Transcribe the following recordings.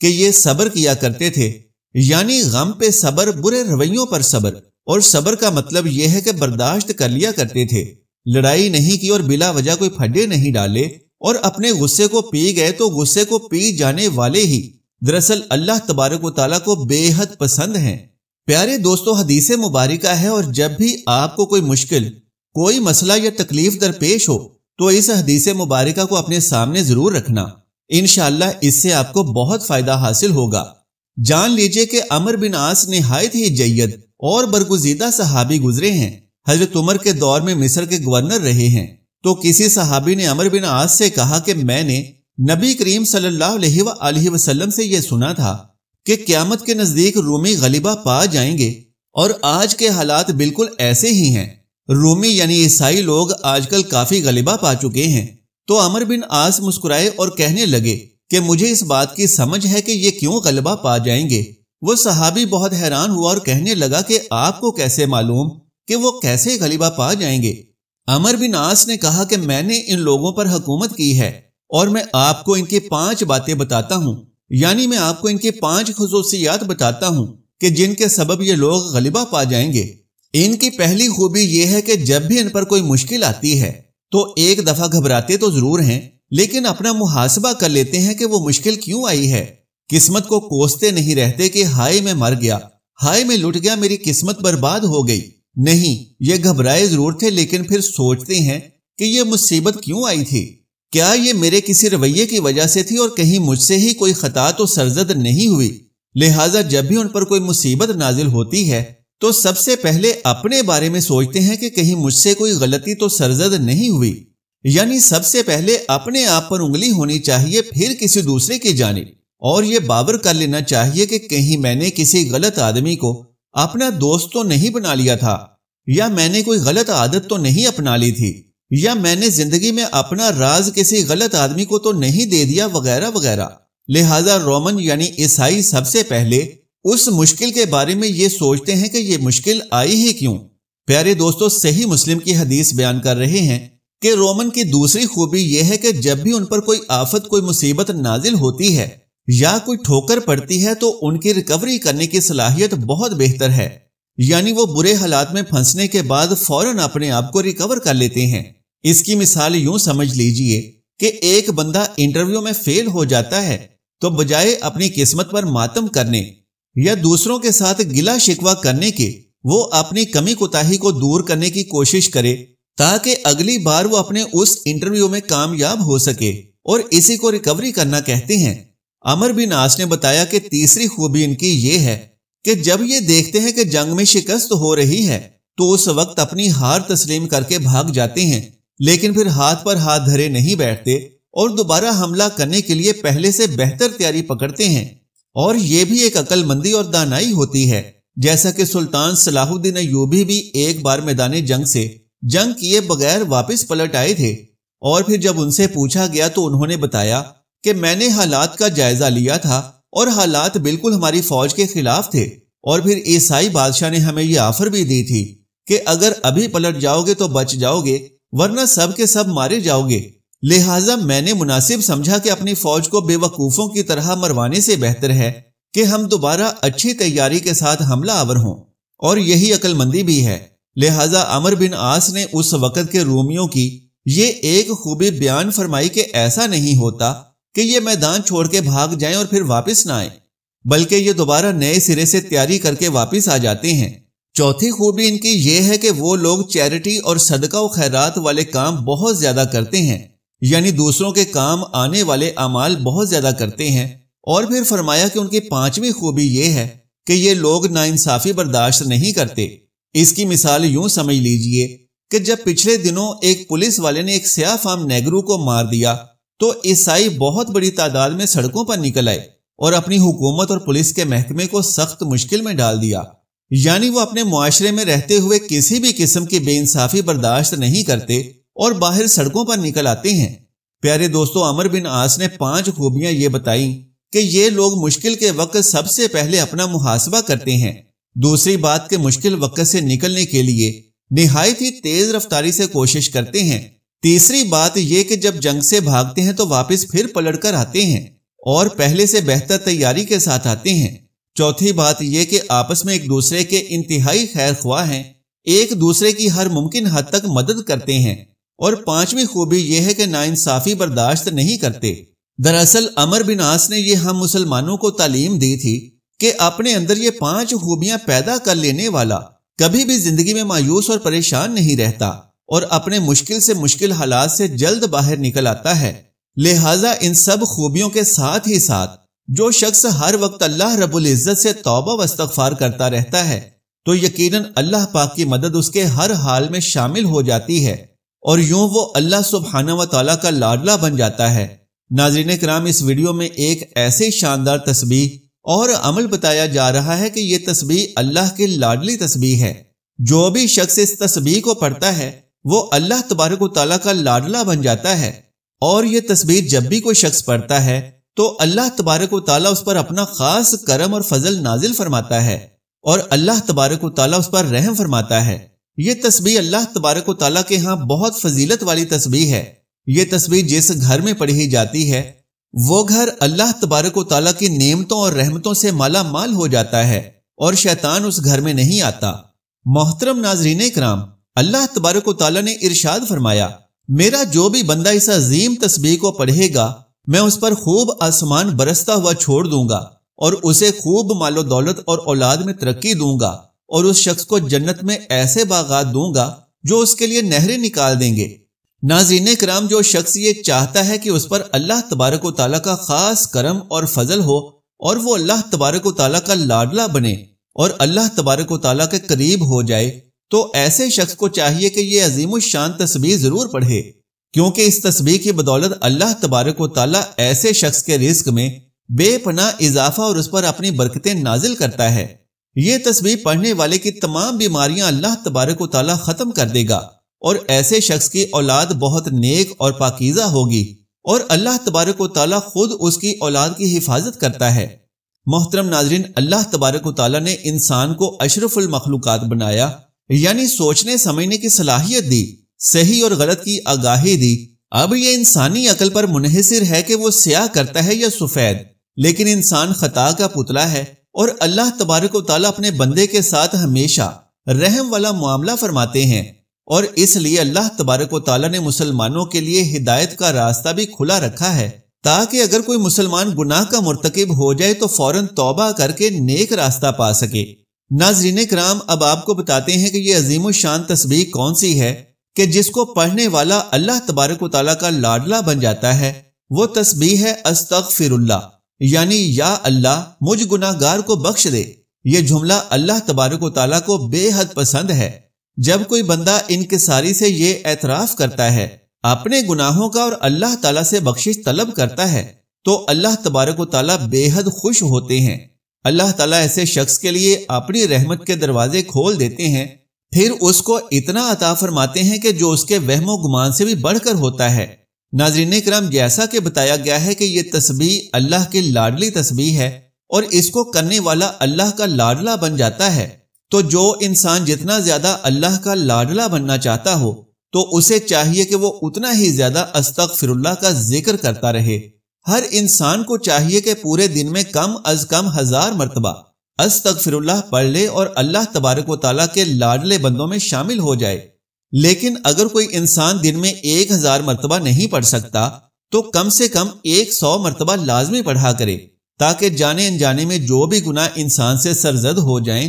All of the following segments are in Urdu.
کہ یہ صبر کیا کرتے تھے، یعنی غم پہ صبر، برے رویوں پر صبر، اور صبر کا مطلب یہ ہے کہ برداشت کر لیا کرتے تھے، لڑائی نہیں کی اور بلا وجہ کوئی پھڈے نہیں ڈالے، اور اپنے غصے کو پی گئے تو غصے کو پی جانے والے ہی دراصل اللہ تبارک و تعالیٰ کو بے حد پسند ہیں۔ پیارے دوستو، حدیث مبارکہ ہے، اور جب بھی آپ کو کوئی مشکل، کوئی مسئلہ یا تکلیف درپیش ہو تو اس حدیث مبارکہ کو اپنے سامنے ضرور رکھنا، انشاءاللہ اس سے آپ کو بہت فائدہ حاصل ہوگا۔ جان لیجئے کہ عمر بن عاص نہایت ہی جید اور برگزیدہ صحابی گزرے ہیں، حضرت عمر کے دور میں مصر کے گورنر رہے ہیں۔ تو کسی صحابی نے عمر بن عاص سے کہا کہ میں نے نبی کریم صلی اللہ علیہ وآلہ وسلم سے یہ سنا تھا کہ قیامت کے نزدیک رومی غلبہ پا جائیں گے، اور آج کے حالات بالکل ایسے ہی ہیں۔ رومی یعنی عیسائی لوگ آج کل کافی غلبہ پا چکے ہیں۔ تو عمر بن عاص مسکرائے اور کہنے لگے کہ مجھے اس بات کی سمجھ ہے کہ یہ کیوں غلبہ پا جائیں گے۔ وہ صحابی بہت حیران ہوا اور کہنے لگا کہ آپ کو کیسے معلوم کہ وہ کیسے غلبہ پا جائیں گے؟ عمر بن عاص نے کہا کہ میں نے ان لوگوں پر حکومت کی ہے، اور میں آپ کو ان کی 5 باتیں بتاتا ہوں، یعنی میں آپ کو ان کی 5 خصوصیات بتاتا ہوں کہ جن کے سبب یہ لوگ غلبہ پا جائیں گے۔ ان کی پہلی خوبی یہ ہے کہ جب بھی ان پر کوئی مشکل آتی ہے تو ایک دفعہ گھبراتے تو ضرور ہیں، لیکن اپنا محاسبہ کر لیتے ہیں کہ وہ مشکل کیوں آئی ہے۔ قسمت کو کوستے نہیں رہتے کہ ہائے میں مر گیا، ہائے میں لٹ گیا، میری قسمت برباد ہو گئی۔ نہیں، یہ گھبرائے ضرور تھے، لیکن پھر سوچتے ہیں کہ یہ مصیبت کیوں آئی تھی؟ کیا یہ میرے کسی رویے کی وجہ سے تھی، اور کہیں مجھ سے ہی کوئی خطا تو سرزد نہیں ہوئی؟ لہٰذا جب بھی ان پر کوئی مصیبت نازل ہوتی ہے تو سب سے پہلے اپنے بارے میں سوچتے ہیں کہ کہیں مجھ سے کوئی غلطی تو سرزد نہیں ہوئی، یعنی سب سے پہلے اپنے آپ پر انگلی ہونی چاہیے، پھر کسی دوسرے کی جانب، اور یہ باور کر لینا چاہیے کہ کہیں میں نے کسی غلط آدمی کو اپنا دوست تو نہیں بنا لیا تھا، یا میں نے کوئی غلط عادت تو نہیں اپنا لی تھی، یا میں نے زندگی میں اپنا راز کسی غلط آدمی کو تو نہیں دے دیا، وغیرہ وغیرہ۔ لہٰذا رومن یعنی عیسائی سب سے پہلے اس مشکل کے بارے میں یہ سوچتے ہیں کہ یہ مشکل آئی ہی کیوں۔ پیارے دوستو، صحیح مسلم کی حدیث بیان کر رہے ہیں کہ رومن کی دوسری خوبی یہ ہے کہ جب بھی ان پر کوئی آفت، کوئی مصیبت نازل ہوتی ہے یا کوئی ٹھوکر پڑتی ہے تو ان کی ریکوری کرنے کی صلاحیت بہت بہتر ہے، یعنی وہ برے حالات میں پھنسنے کے بعد فوراً اپنے آپ کو ریکور کر لیتے ہیں۔ اس کی مثال یوں سمجھ لیجئے کہ ایک بندہ انٹرویو میں فیل ہو جاتا ہے تو بجائے اپنی قسمت پر ماتم کرنے یا دوسروں کے ساتھ گلا شکوہ کرنے کے، وہ اپنی کمی کوتاہی کو دور کرنے کی کوشش کرے تاکہ اگلی بار وہ اپنے اس انٹرویو میں کامیاب ہو سکے، اور اسی کو ریکوری کرنا کہتے ہیں۔ عمر بن عاص نے بتایا کہ تیسری خوبی ان کی یہ ہے کہ جب یہ دیکھتے ہیں کہ جنگ میں شکست ہو رہی ہے تو اس وقت اپنی ہار تسلیم کر کے بھاگ جاتے ہیں، لیکن پھر ہاتھ پر ہاتھ دھرے نہیں بیٹھتے اور دوبارہ حملہ کرنے کے لیے پہلے سے بہتر تیاری پکڑتے ہیں۔ اور یہ بھی ایک عقل مندی اور دانائی ہوتی ہے، جیسا کہ سلطان صلاح الدین ایوبی بھی ایک بار میدان جنگ سے جنگ کیے بغیر واپس پلٹ آئے تھے، اور پھر جب ان سے پوچھا گیا تو انہوں نے بتایا کہ میں نے حالات کا جائزہ لیا تھا اور حالات بالکل ہماری فوج کے خلاف تھے، اور پھر عیسائی بادشاہ نے ہمیں یہ آفر بھی دی تھی کہ اگر ابھی پلٹ جاؤ گے تو بچ جاؤ گے، ورنہ سب کے سب مارے جاؤ گے۔ لہٰذا میں نے مناسب سمجھا کہ اپنی فوج کو بے وقوفوں کی طرح مروانے سے بہتر ہے کہ ہم دوبارہ اچھی تیاری کے ساتھ حملہ آور ہوں، اور یہی عقل مندی بھی ہے۔ لہٰذا عمر بن عاص نے اس وقت کے رومیوں کی یہ ایک خوبی بیان فرمائی کہ ایسا نہیں ہوتا کہ یہ میدان چھوڑ کے بھاگ جائیں اور پھر واپس نہ آئیں، بلکہ یہ دوبارہ نئے سرے سے تیاری کر کے واپس آ جاتے ہیں۔ چوتھی خوبی ان کی یہ ہے کہ وہ لوگ چیریٹی اور صدقہ و خیرات والے کام بہت زیادہ کرتے ہیں، یعنی دوسروں کے کام آنے والے اعمال بہت زیادہ کرتے ہیں۔ اور پھر فرمایا کہ ان کی 5ویں خوبی یہ ہے کہ یہ لوگ ناانصافی برداشت نہیں کرتے۔ اس کی مثال یوں سمجھ لیجئے کہ جب پچھلے دنوں ایک پولیس والے نے ایک سیاہ فام نیگرو کو مار دیا تو عیسائی بہت بڑی تعداد میں سڑکوں پر نکل آئے اور اپنی حکومت اور پولیس کے محکمے کو سخت مشکل میں ڈال دیا، یعنی وہ اپنے معاشرے میں رہتے ہوئے کسی بھی قسم کی بے انصافی برداشت نہیں کرتے اور باہر سڑکوں پر نکل آتے ہیں۔ پیارے دوستو، عمر بن عاص نے 5 خوبیاں یہ بتائیں کہ یہ لوگ مشکل کے وقت سب سے پہلے اپنا محاسبہ کرتے ہیں۔ دوسری بات کہ مشکل وقت سے نکلنے کے لیے نہایت ہی تیز رفتاری سے کوشش کرتے ہیں۔ تیسری بات یہ کہ جب جنگ سے بھاگتے ہیں تو واپس پھر پلٹ کر آتے ہیں۔ اور پہلے سے بہتر تیاری کے ساتھ آتے ہیں۔ چوتھی بات یہ کہ آپس میں ایک دوسرے کے انتہائی خیر خواہ ہیں، ایک دوسرے کی ہر ممکن حد تک مدد کرتے ہیں۔ اور پانچویں خوبی یہ ہے کہ ناانصافی برداشت نہیں کرتے۔ دراصل عمر بن عاص نے یہ ہم مسلمانوں کو تعلیم دی تھی کہ اپنے اندر یہ 5 خوبیاں پیدا کر لینے والا کبھی بھی زندگی میں مایوس اور پریشان نہیں رہتا اور اپنے مشکل سے مشکل حالات سے جلد باہر نکل آتا ہے۔ لہٰذا ان سب خوبیوں کے ساتھ ہی ساتھ جو شخص ہر وقت اللہ رب العزت سے توبہ و استغفار کرتا رہتا ہے تو یقیناً اللہ پاک کی مدد اس کے ہر حال میں شامل ہو جاتی ہے اور یوں وہ اللہ سبحانہ و تعالیٰ کا لاڈلا بن جاتا ہے۔ ناظرین کرام، اس ویڈیو میں ایک ایسے شاندار تسبیح اور عمل بتایا جا رہا ہے کہ یہ تسبیح اللہ کی لاڈلی تسبیح ہے۔ جو بھی شخص اس تسبیح کو پڑھتا ہے وہ اللہ تبارک و تعالیٰ کا لاڈلا بن جاتا ہے، اور یہ تسبیح جب بھی کوئی شخص پڑھتا ہے تو اللہ تبارک و تعالیٰ اس پر اپنا خاص کرم اور فضل نازل فرماتا ہے اور اللہ تبارک و تعالیٰ اس پر رحم فرماتا ہے۔ یہ تسبیح اللہ تبارک و تعالیٰ کے ہاں بہت فضیلت والی تسبیح ہے۔ یہ تسبیح جس گھر میں پڑھی جاتی ہے وہ گھر اللہ تبارک و تعالیٰ کی نعمتوں اور رحمتوں سے مالا مال ہو جاتا ہے اور شیطان اس گھر میں نہیں آتا۔ محترم ناظرین کرام، اللہ تبارک و تعالیٰ نے ارشاد فرمایا، میرا جو بھی بندہ اس عظیم تسبیح کو پڑھے گا میں اس پر خوب آسمان برستا ہوا چھوڑ دوں گا اور اسے خوب مال و دولت اور اولاد میں ترقی دوں گا، اور اس شخص کو جنت میں ایسے باغات دوں گا جو اس کے لیے نہریں نکال دیں گے۔ ناظرین کرام، جو شخص یہ چاہتا ہے کہ اس پر اللہ تبارک و تعالیٰ کا خاص کرم اور فضل ہو اور وہ اللہ تبارک و تعالیٰ کا لاڈلا بنے اور اللہ تبارک و تعالیٰ کے قریب ہو جائے، تو ایسے شخص کو چاہیے کہ یہ عظیم الشان تسبیح ضرور پڑھے، کیونکہ اس تسبیح کی بدولت اللہ تبارک و تعالیٰ ایسے شخص کے رزق میں بے پناہ اضافہ اور اس پر اپنی برکتیں نازل کرتا ہے۔ یہ تسبیح پڑھنے والے کی تمام بیماریاں اللہ تبارک و تعالیٰ ختم کر دے گا اور ایسے شخص کی اولاد بہت نیک اور پاکیزہ ہوگی اور اللہ تبارک و تعالیٰ خود اس کی اولاد کی حفاظت کرتا ہے۔ محترم ناظرین، اللہ تبارک و تعالیٰ نے انسان کو اشرف المخلوقات بنایا، یعنی سوچنے سمجھنے کی صلاحیت دی، صحیح اور غلط کی آگاہی دی۔ اب یہ انسانی عقل پر منحصر ہے کہ وہ سیاہ کرتا ہے یا سفید، لیکن انسان خطا کا پتلا ہے اور اللہ تبارک و تعالیٰ اپنے بندے کے ساتھ ہمیشہ رحم والا معاملہ فرماتے ہیں، اور اس لیے اللہ تبارک و تعالیٰ نے مسلمانوں کے لیے ہدایت کا راستہ بھی کھلا رکھا ہے، تاکہ اگر کوئی مسلمان گناہ کا مرتکب ہو جائے تو فوراً توبہ کر کے نیک راستہ پا سکے۔ ناظرین کرام، اب آپ کو بتاتے ہیں کہ یہ عظیم الشان تسبیح کون سی ہے کہ جس کو پڑھنے والا اللہ تبارک و تعالیٰ کا لاڈلا بن جاتا ہے۔ وہ تسبیح ہے استغفر اللہ، یعنی یا اللہ مجھ گناہگار کو بخش دے۔ یہ جملہ اللہ تبارک و تعالیٰ کو بے حد پسند ہے۔ جب کوئی بندہ انکساری سے یہ اعتراف کرتا ہے اپنے گناہوں کا اور اللہ تعالیٰ سے بخشش طلب کرتا ہے تو اللہ تبارک و تعالیٰ بے حد خوش ہوتے ہیں۔ اللہ تعالیٰ ایسے شخص کے لیے اپنی رحمت کے دروازے کھول دیتے ہیں، پھر اس کو اتنا عطا فرماتے ہیں کہ جو اس کے وہم و گمان سے بھی بڑھ کر ہوتا ہے۔ ناظرین کرام، جیسا کہ بتایا گیا ہے کہ یہ تسبیح اللہ کی لاڈلی تسبیح ہے اور اس کو کرنے والا اللہ کا لاڈلا بن جاتا ہے، تو جو انسان جتنا زیادہ اللہ کا لاڈلا بننا چاہتا ہو تو اسے چاہیے کہ وہ اتنا ہی زیادہ استغفر اللہ کا ذکر کرتا رہے۔ ہر انسان کو چاہیے کہ پورے دن میں کم از کم 1000 مرتبہ استغفر اللہ پڑھ لے اور اللہ تبارک و تعالیٰ کے لاڈلے بندوں میں شامل ہو جائے۔ لیکن اگر کوئی انسان دن میں 1000 مرتبہ نہیں پڑھ سکتا تو کم سے کم 100 مرتبہ لازمی پڑھا کرے، تاکہ جانے انجانے میں جو بھی گناہ انسان سے سرزد ہو جائیں۔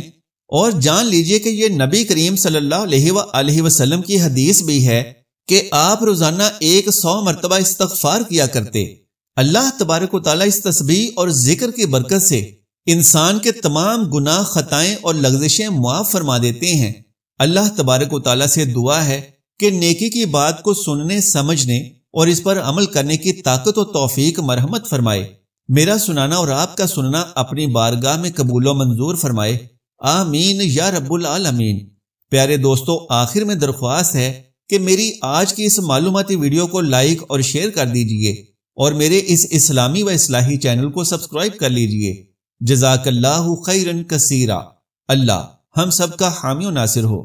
اور جان لیجئے کہ یہ نبی کریم صلی اللہ علیہ وآلہ وسلم کی حدیث بھی ہے کہ آپ روزانہ 100 مرتبہ استغفار کیا کرتے۔ اللہ تبارک و تعالیٰ اس تسبیح اور ذکر کی برکت سے انسان کے تمام گناہ، خطائیں اور لغزشیں معاف فرما دیتے ہیں۔ اللہ تبارک و تعالیٰ سے دعا ہے کہ نیکی کی بات کو سننے، سمجھنے اور اس پر عمل کرنے کی طاقت و توفیق مرحمت فرمائے۔ میرا سنانا اور آپ کا سننا اپنی بارگاہ میں قبول و منظور فرمائے، آمین یا رب العالمین۔ پیارے دوستو، آخر میں درخواست ہے کہ میری آج کی اس معلوماتی ویڈیو کو لائک اور شیئر کر دیجئے اور میرے اس اسلامی و اصلاحی چینل کو سبسکرائب کر لیجئے۔ جزاک اللہ خیرا کثیرا۔ اللہ ہم سب کا حامی و ناصر ہو۔